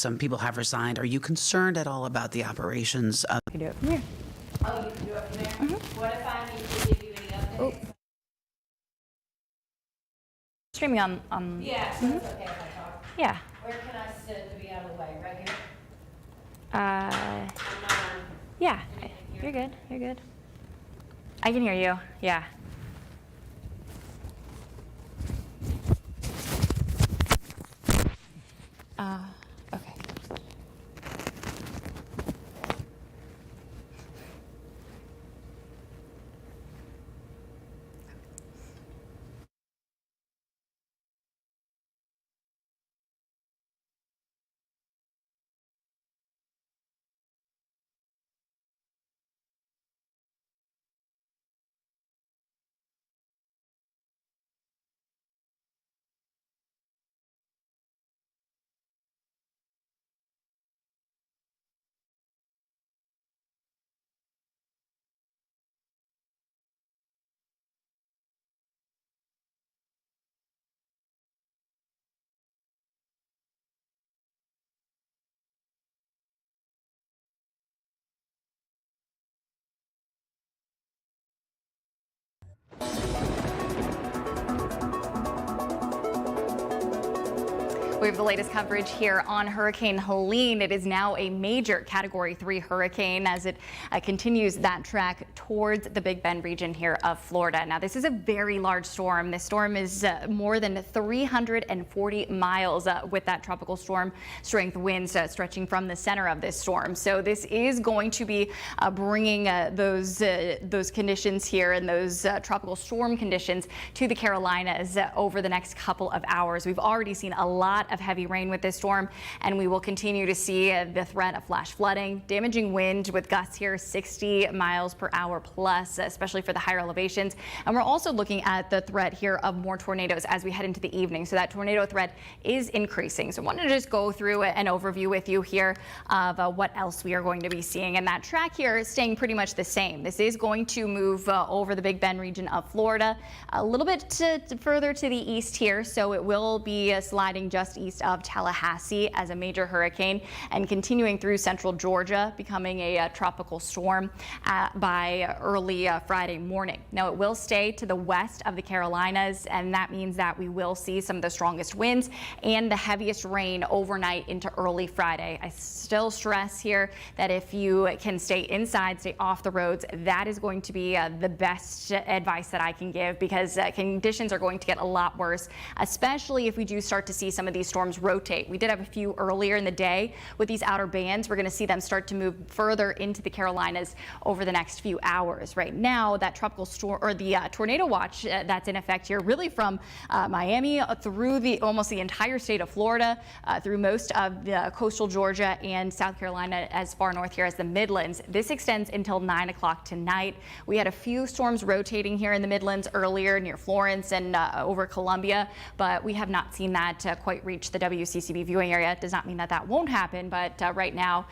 some people have resigned. Are you concerned at all about the operations of? You do it from here. Oh, you can do it from there? What if I need to give you any updates? Streaming on. Yeah, so it's okay if I talk. Yeah. Where can I sit to be out of the way? Right here? Uh, I'm not on. yeah. You're good. You're good. I can hear you. Yeah. Okay. We have the latest coverage here on Hurricane Helene. It is now a major Category 3 hurricane as it continues that track towards the Big Bend region here of Florida. Now, this is a very large storm. This storm is more than 340 miles with that tropical storm strength winds stretching from the center of this storm. So this is going to be bringing those conditions here and those tropical storm conditions to the Carolinas over the next couple of hours. We've already seen a lot of heavy rain with this storm, and we will continue to see the threat of flash flooding, damaging wind with gusts here 60 miles per hour plus, especially for the higher elevations. And we're also looking at the threat here of more tornadoes as we head into the evening. So that tornado threat is increasing. So I wanted to just go through an overview with you here of what else we are going to be seeing. And that track here is staying pretty much the same. This is going to move over the Big Bend region of Florida a little bit further to the east here. So it will be sliding just east of Tallahassee as a major hurricane and continuing through central Georgia, becoming a tropical storm by early Friday morning. Now, it will stay to the west of the Carolinas, and that means that we will see some of the strongest winds and the heaviest rain overnight into early Friday. I still stress here that if you can stay inside, stay off the roads, that is going to be the best advice that I can give, because conditions are going to get a lot worse, especially if we do start to see some of these storms rotate. We did have a few earlier in the day with these outer bands. We're going to see them start to move further into the Carolinas over the next few hours. Right now, that tropical storm or the tornado watch that's in effect here, really from Miami through almost the entire state of Florida, through most of the coastal Georgia and South Carolina, as far north here as the Midlands. This extends until 9 o'clock tonight. We had a few storms rotating here in the Midlands earlier near Florence and over Columbia, but we have not seen that quite reach the WCCB viewing area. It does not mean that that won't happen, but right now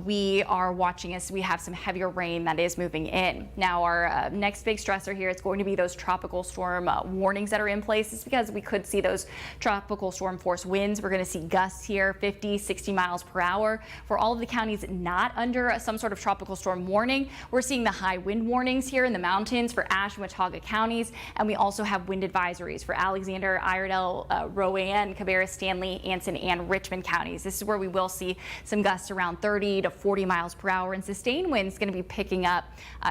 we are watching as we have some heavier rain that is moving in. Now, our next big stressor here is going to be those tropical storm warnings that are in place. It's because we could see those tropical storm force winds. We're going to see gusts here 50, 60 miles per hour. For all of the counties not under some sort of tropical storm warning, we're seeing the high wind warnings here in the mountains for Ashe and Watauga counties, and we also have wind advisories for Alexander, Iredell, Rowan, Cabarrus, Stanley, Anson, and Richmond counties. This is where we will see some gusts around 30 to 40 miles per hour, and sustained winds going to be picking up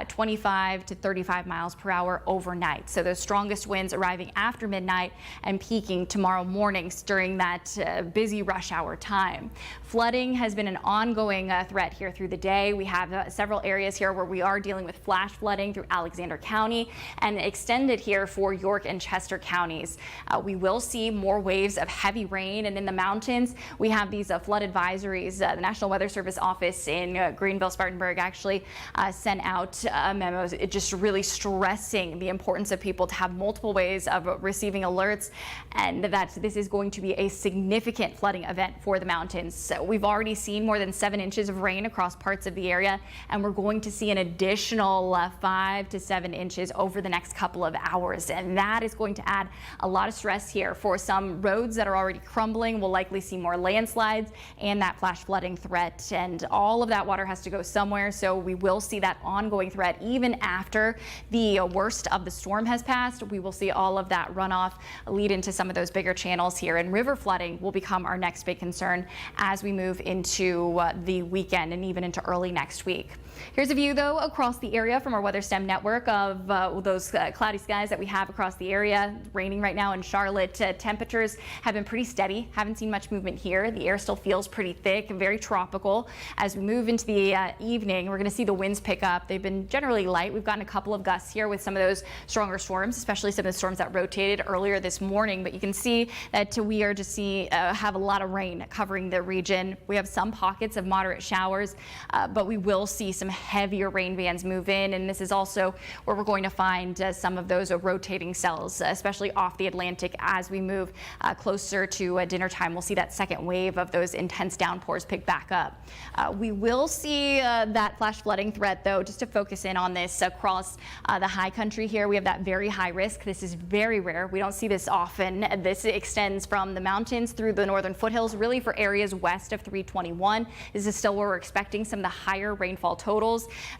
25 to 35 miles per hour overnight. So those strongest winds arriving after midnight and peaking tomorrow mornings during that busy rush hour time. Flooding has been an ongoing threat here through the day. We have several areas here where we are dealing with flash flooding through Alexander County and extended here for York and Chester counties. We will see more waves of heavy rain, and in the mountains we have these flood advisories. The National Weather Service office in Greenville, Spartanburg actually sent out memos just really stressing the importance of people to have multiple ways of receiving alerts, and that this is going to be a significant flooding event for the mountains. So we've already seen more than 7 inches of rain across parts of the area, and we're going to see an additional 5 to 7 inches over the next couple of hours, and that is going to add a lot of stress here for some roads that are already crumbling. We'll likely see more landslides and that flash flooding threat, and all of that water has to go somewhere, so we will see that ongoing threat even after the worst of the storm has passed. We will see all of that runoff lead into some of those bigger channels here, and river flooding will become our next big concern as we move into the weekend and even into early next week. Here's a view though across the area from our weather stem network of those cloudy skies that we have across the area. Raining right now in Charlotte. Temperatures have been pretty steady. Haven't seen much movement here. The air still feels pretty thick and very tropical. As we move into the evening, we're going to see the winds pick up. They've been generally light. We've gotten a couple of gusts here with some of those stronger storms, especially some of the storms that rotated earlier this morning. But you can see that we are just have a lot of rain covering the region. We have some pockets of moderate showers, but we will see some heavier rain bands move in, and this is also where we're going to find some of those rotating cells, especially off the Atlantic. As we move closer to dinner time, we'll see that second wave of those intense downpours pick back up. We will see that flash flooding threat though, just to focus in on this across the high country here. We have that very high risk. This is very rare. We don't see this often. This extends from the mountains through the northern foothills, really for areas west of 321. This is still where we're expecting some of the higher rainfall totals.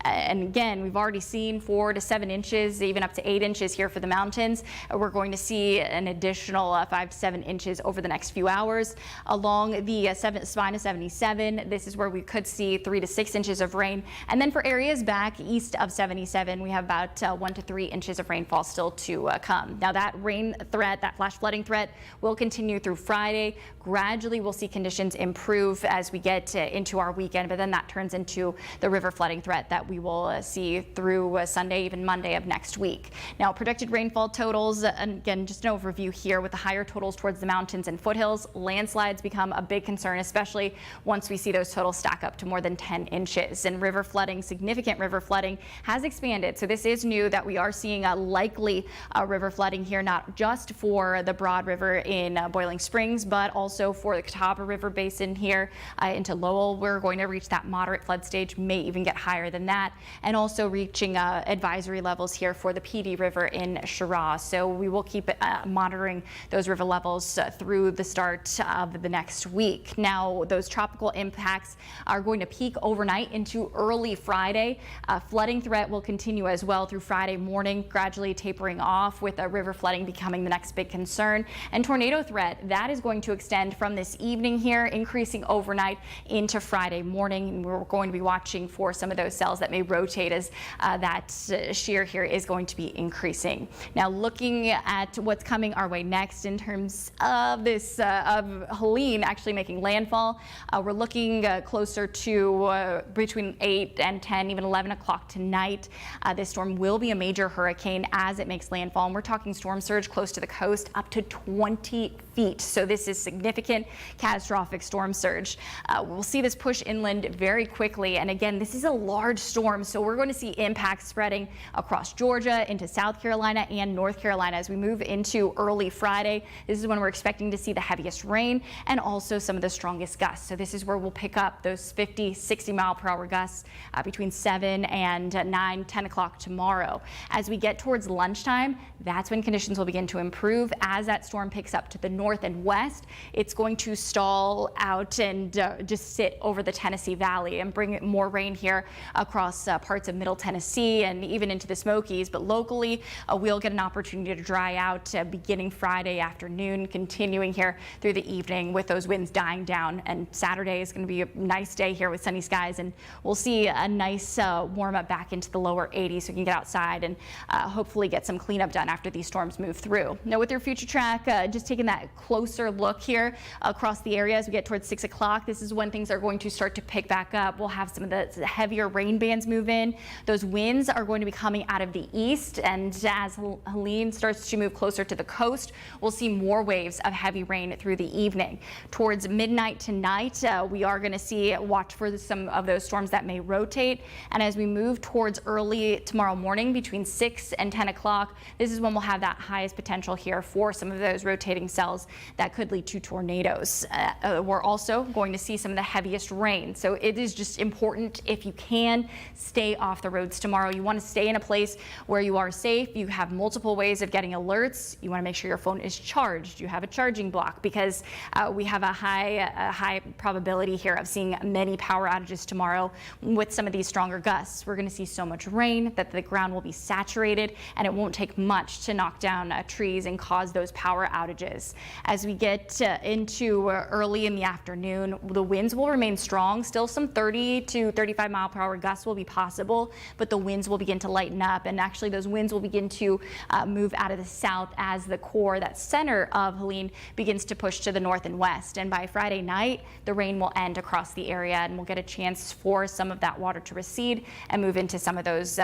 And again, we've already seen 4 to 7 inches, even up to 8 inches here for the mountains. We're going to see an additional 5 to 7 inches over the next few hours. Along the spine of 77, this is where we could see 3 to 6 inches of rain. And then for areas back east of 77, we have about 1 to 3 inches of rainfall still to come. Now that rain threat, that flash flooding threat, will continue through Friday. Gradually, we'll see conditions improve as we get into our weekend, but then that turns into the river flooding threat that we will see through Sunday, even Monday of next week. Now, predicted rainfall totals, and again, just an overview here with the higher totals towards the mountains and foothills. Landslides become a big concern, especially once we see those totals stack up to more than 10 inches. And river flooding, significant river flooding, has expanded. So this is new that we are seeing a likely river flooding here, not just for the Broad River in Boiling Springs, but also for the Catawba River Basin here into Lowell. We're going to reach that moderate flood stage, may even get higher than that, and also reaching advisory levels here for the PD River in Chirac. So we will keep monitoring those river levels through the start of the next week. Now, those tropical impacts are going to peak overnight into early Friday. Flooding threat will continue as well through Friday morning, gradually tapering off, with river flooding becoming the next big concern. And tornado threat, that is going to extend from this evening here, increasing overnight into Friday morning. We're going to be watching for some of those cells that may rotate as that shear here is going to be increasing. Now, looking at what's coming our way next in terms of this of Helene actually making landfall, we're looking closer to between 8 and 10, even 11 o'clock tonight. This storm will be a major hurricane as it makes landfall, and we're talking storm surge close to the coast up to 20 feet. So this is significant, catastrophic storm surge. We'll see this push inland very quickly, and again, this is a large storm, so we're going to see impacts spreading across Georgia, into South Carolina and North Carolina as we move into early Friday. This is when we're expecting to see the heaviest rain and also some of the strongest gusts. So this is where we'll pick up those 50, 60 mile per hour gusts between 7 and 9, 10 o'clock tomorrow. As we get towards lunchtime, that's when conditions will begin to improve. As that storm picks up to the north and west, it's going to stall out and just sit over the Tennessee Valley and bring more rain here across parts of Middle Tennessee and even into the Smokies. But locally, we'll get an opportunity to dry out beginning Friday afternoon, continuing here through the evening with those winds dying down. And Saturday is going to be a nice day here with sunny skies, and we'll see a nice warm up back into the lower 80s so we can get outside and hopefully get some cleanup done after these storms move through. Now, with your future track, just taking that closer look here across the area as we get towards 6 o'clock, this is when things are going to start to pick back up. We'll have some of the heavier rain bands move in. Those winds are going to be coming out of the east, and as Helene starts to move closer to the coast, we'll see more waves of heavy rain through the evening. Towards midnight tonight, we are going to watch for some of those storms that may rotate, and as we move towards early tomorrow morning between 6 and 10 o'clock, this is when we'll have that highest potential here for some of those rotating cells that could lead to tornadoes. We're also going to see some of the heaviest rain, so it is just important, if you can, stay off the roads tomorrow. You want to stay in a place where you are safe. You have multiple ways of getting alerts. You want to make sure your phone is charged. You have a charging block. block because we have a high probability here of seeing many power outages tomorrow with some of these stronger gusts. We're going to see so much rain that the ground will be saturated, and it won't take much to knock down trees and cause those power outages. As we get into early in the afternoon, the winds will remain strong. Still some 30 to 35 mile per hour gusts will be possible, but the winds will begin to lighten up, and actually those winds will begin to move out of the south as the core, that center of Helene, begins to push to the north and west. And by Friday night, the rain will end across the area, and we'll get a chance for some of that water to recede and move into some of those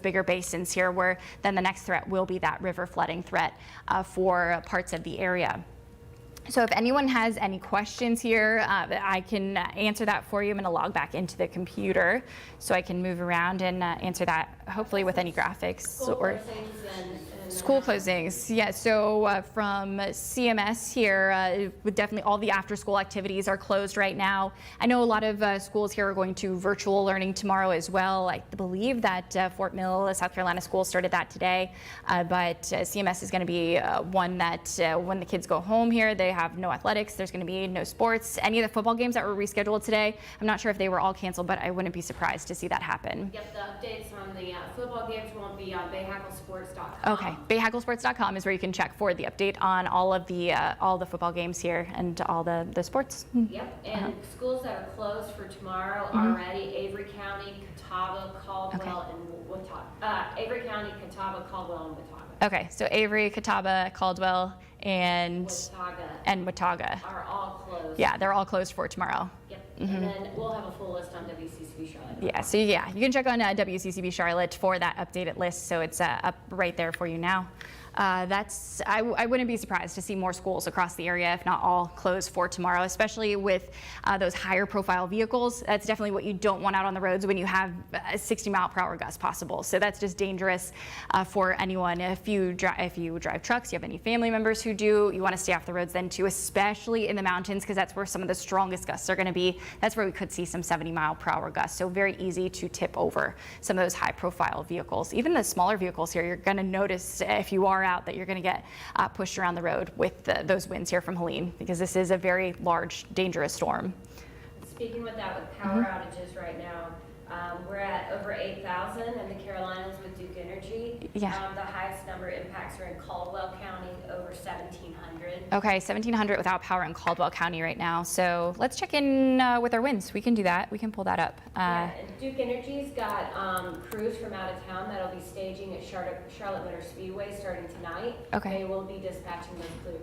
bigger basins here, where then the next threat will be that river flooding threat for parts of the area. So if anyone has any questions here, I can answer that for you. I'm going to log back into the computer so I can move around and answer that, hopefully with any graphics. School closings, yeah. So from CMS here, with definitely all the after-school activities are closed right now. I know a lot of schools here are going to virtual learning tomorrow as well. I believe that Fort Mill, South Carolina school started that today, but CMS is going to be one that when the kids go home here, they have no athletics. There's going to be no sports. Any of the football games that were rescheduled today, I'm not sure if they were all canceled, but I wouldn't be surprised to see that happen. Yep, the updates on the football games won't be on BayHackleSports.com. Okay. BayHackleSports.com is where you can check for the update on all the football games here and all the sports. Yep, and schools that are closed for tomorrow already: Avery County, Catawba, Caldwell, and Watauga. Avery County, Catawba, Caldwell, and Watauga. Okay, so Avery, Catawba, Caldwell, and Watauga are all closed. Yeah, they're all closed for tomorrow. Yep, and then we'll have a full list on WCCB Charlotte. Yeah, so yeah, you can check on WCCB Charlotte for that updated list, so it's up right there for you now. I wouldn't be surprised to see more schools across the area, if not all, closed for tomorrow, especially with those higher profile vehicles. That's definitely what you don't want out on the roads when you have 60 mile per hour gusts possible. So that's just dangerous for anyone. If you drive trucks, you have any family members who do, you want to stay off the roads then too, especially in the mountains, because that's where some of the strongest gusts are going to be. That's where we could see some 70 mile per hour gusts. So very easy to tip over some of those high profile vehicles. Even the smaller vehicles here, you're going to notice if you are out that you're going to get pushed around the road with those winds here from Helene, because this is a very large, dangerous storm. Speaking with that, with power outages right now, we're at over 8,000 in the Carolinas with Duke Energy. Yeah. The highest number impacts are in Caldwell County, over 1,700. Okay, 1,700 without power in Caldwell County right now. So let's check in with our winds. We can do that. We can pull that up. Yeah, and Duke Energy's got crews from out of town that'll be staging at Charlotte Motor Speedway starting tonight. Okay. They will be dispatching those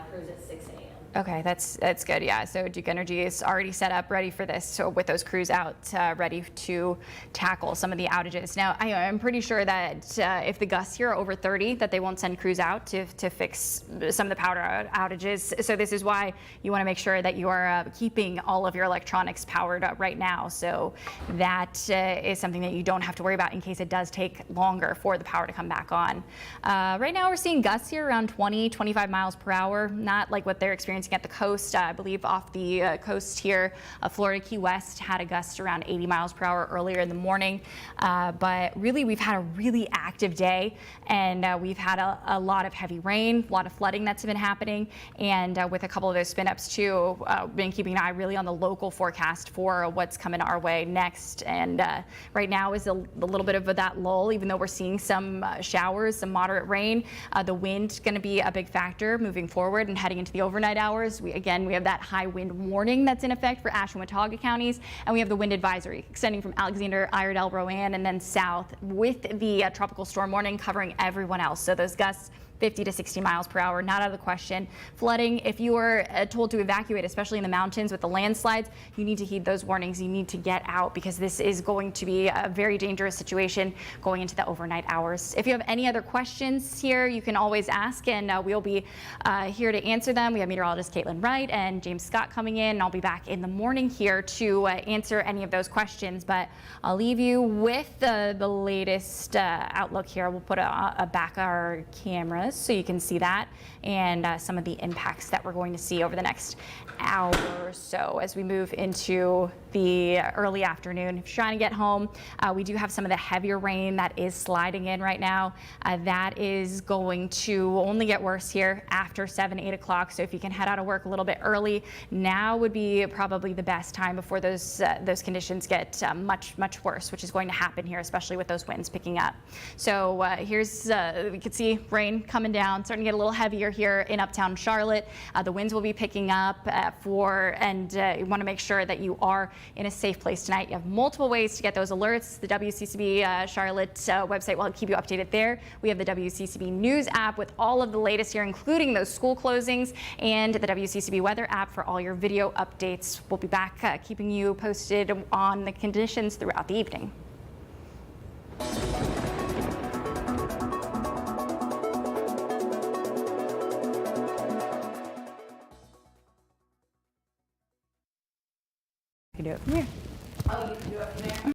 crews at 6 a.m. Okay, that's good. Yeah, so Duke Energy is already set up, ready for this. So with those crews out, ready to tackle some of the outages. Now, I'm pretty sure that if the gusts here are over 30, that they won't send crews out to fix some of the power outages. So this is why you want to make sure that you are keeping all of your electronics powered up right now. So that is something that you don't have to worry about in case it does take longer for the power to come back on. Right now, we're seeing gusts here around 20, 25 miles per hour, not like what they're experiencing at the coast. I believe off the coast here, Florida, Key West had a gust around 80 miles per hour earlier in the morning. But really, we've had a really active day, and we've had a lot of heavy rain, a lot of flooding that's been happening, and with a couple of those spin ups too, been keeping an eye really on the local forecast for what's coming our way next. And right now is a little bit of that lull, even though we're seeing some showers, some moderate rain. The wind going to be a big factor moving forward and heading into the overnight hours. We have that high wind warning that's in effect for Ashe and Watauga counties, and we have the wind advisory extending from Alexander, Iredell, Rowan, and then south, with the tropical storm warning covering everyone else. So those gusts 50 to 60 miles per hour, not out of the question. Flooding, if you are told to evacuate, especially in the mountains with the landslides, you need to heed those warnings. You need to get out, because this is going to be a very dangerous situation going into the overnight hours. If you have any other questions here, you can always ask, and we'll be here to answer them. We have meteorologist Caitlin Wright and James Scott coming in, and I'll be back in the morning here to answer any of those questions. But I'll leave you with the latest outlook here. We'll put back our cameras so you can see that, and some of the impacts that we're going to see over the next hour or so as we move into the the early afternoon. If you're trying to get home, we do have some of the heavier rain that is sliding in right now. That is going to only get worse here after 7, 8 o'clock. So if you can head out of work a little bit early, now would be probably the best time before those conditions get much worse, which is going to happen here, especially with those winds picking up. So here's, we can see rain coming down, starting to get a little heavier here in uptown Charlotte. The winds will be picking up and you want to make sure that you are in a safe place tonight. You have multiple ways to get those alerts. The WCCB Charlotte website will keep you updated there. We have the WCCB News app with all of the latest here, including those school closings, and the WCCB Weather app for all your video updates. We'll be back keeping you posted on the conditions throughout the evening. You can do it from here. Oh, you can do it from there?